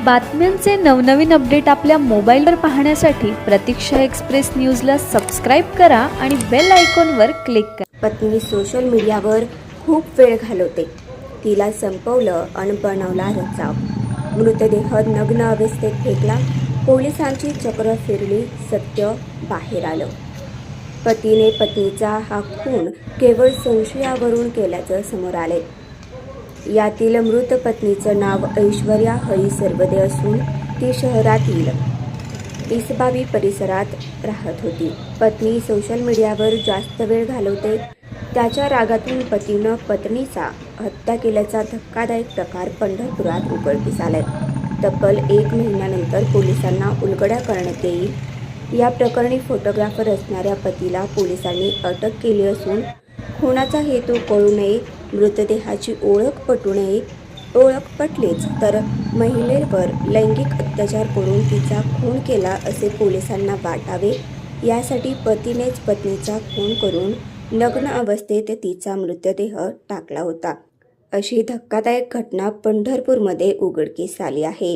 बातम्यांचे नवनवीन अपडेट आपल्या मोबाईलवर पाहण्यासाठी प्रतीक्षा एक्सप्रेस न्यूजला सबस्क्राईब करा आणि बेल आयकॉनवर क्लिक करा। पत्नी सोशल मीडियावर खूप वेळ घालवते, तिला संपवलं आणि बनवला रचाव। मृतदेह नग्न अवस्थेत फेकला, पोलिसांची चक्र फिरली, सत्य बाहेर आलं। पतीने पत्नीचा हा खून केवळ संशयावरून केल्याचं समोर आले। यातील मृत पत्नीचं नाव ऐश्वर्या हरी सरवदे असून ती शहरातील इसबावी परिसरात राहत होती। पत्नी सोशल मीडियावर जास्त वेळ घालवते, त्याच्या रागातून पतीनं पत्नीचा हत्या केल्याचा धक्कादायक प्रकार पंढरपुरात उघडकीस आलाय। तब्बल 1 महिन्यानंतर पोलिसांना उलगडा करण्यात येईल। या प्रकरणी फोटोग्राफर असणाऱ्या पतीला पोलिसांनी अटक केली असून खुनाचा हेतू कळू नये, मृतदेहाची ओळख पटू नये, ओळख पटलीच तर महिलेवर लैंगिक अत्याचार करून तिचा खून केला असे पोलिसांना वाटावे, यासाठी पतीनेच पत्नीचा खून करून नग्न अवस्थेत तिचा मृतदेह टाकला होता। अशी धक्कादायक घटना पंढरपूरमध्ये उघडकीस आली आहे।